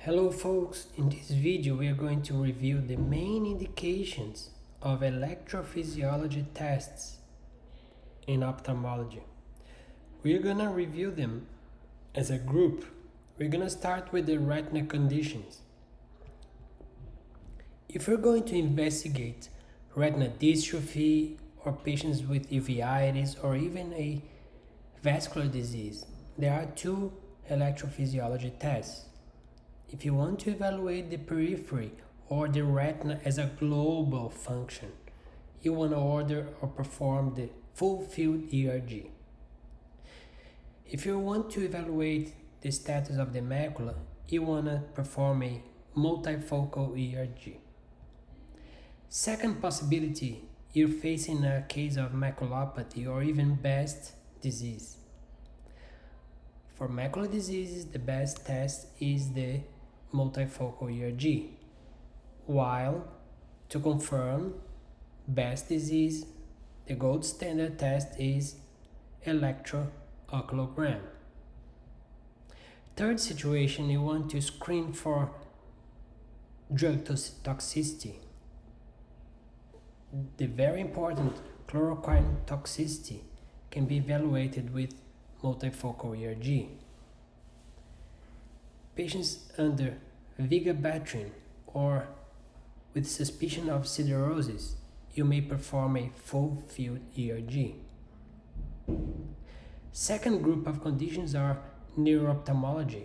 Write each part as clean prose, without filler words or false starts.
Hello folks, in this video we are going to review the main indications of electrophysiology tests in ophthalmology. We're going to review them as a group. We're going to start with the retina conditions. If we're going to investigate retina dystrophy or patients with uveitis or even a vascular disease, there are two electrophysiology tests. If you want to evaluate the periphery or the retina as a global function, you want to order or perform the full field ERG. If you want to evaluate the status of the macula, you want to perform a multifocal ERG. Second possibility, you're facing a case of maculopathy or even Best disease. For macular diseases, the best test is the multifocal ERG, while to confirm Best disease, the gold standard test is electrooculogram. Third situation, you want to screen for drug toxicity. The very important chloroquine toxicity can be evaluated with multifocal ERG. Patients under vigabatrin or with suspicion of siderosis, you may perform a full field ERG. Second group of conditions are neuroophthalmology.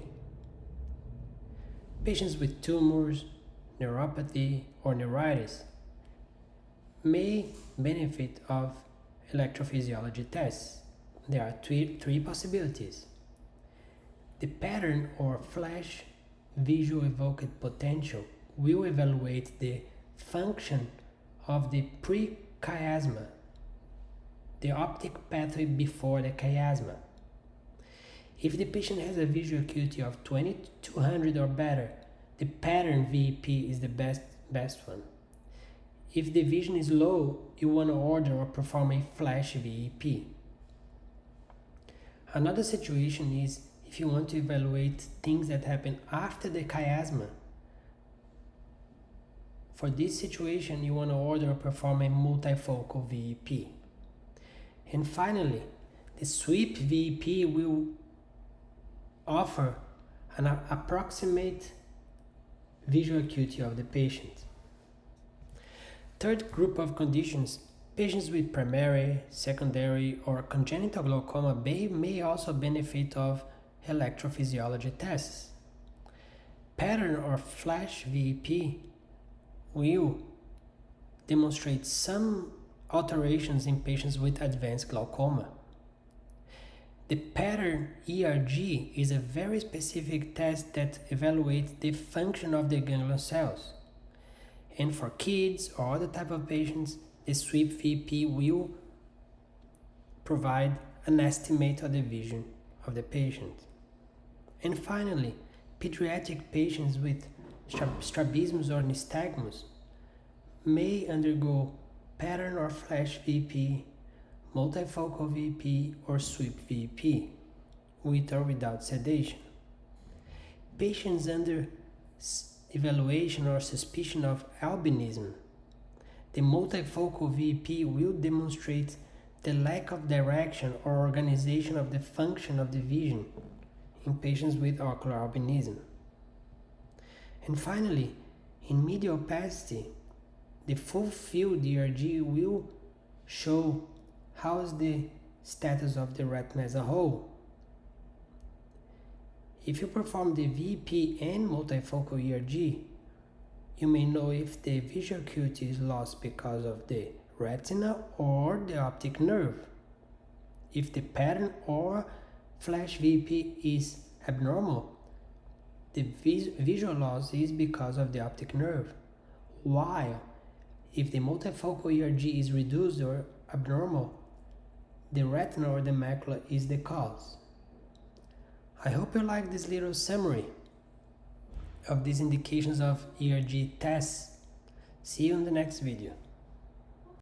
Patients with tumors, neuropathy, or neuritis may benefit of electrophysiology tests. There are three possibilities. The pattern or flash visual evoked potential will evaluate the function of the pre-chiasma, the optic pathway before the chiasma. If the patient has a visual acuity of 2200 or better, the pattern VEP is the best one. If the vision is low, you want to order or perform a flash VEP. Another situation is if you want to evaluate things that happen after the chiasma. For this situation, you want to order or perform a multifocal VEP. And finally, the sweep VEP will offer an approximate visual acuity of the patient. Third group of conditions, patients with primary, secondary, or congenital glaucoma may also benefit of electrophysiology tests. Pattern or flash VEP will demonstrate some alterations in patients with advanced glaucoma. The pattern ERG is a very specific test that evaluates the function of the ganglion cells. And for kids or other type of patients, the sweep VEP will provide an estimate of the vision of the patient. And finally, pediatric patients with strabismus or nystagmus may undergo pattern or flash VEP, multifocal VEP, or sweep VEP, with or without sedation. Patients under evaluation or suspicion of albinism, the multifocal VEP will demonstrate the lack of direction or organization of the function of the vision in patients with ocular albinism. And finally, in medial opacity, the full field ERG will show how is the status of the retina as a whole. If you perform the VEP and multifocal ERG, you may know if the visual acuity is lost because of the retina or the optic nerve. If the pattern or flash VEP is abnormal, the visual loss is because of the optic nerve, while if the multifocal ERG is reduced or abnormal, the retina or the macula is the cause. I hope you like this little summary of these indications of ERG tests. See you in the next video.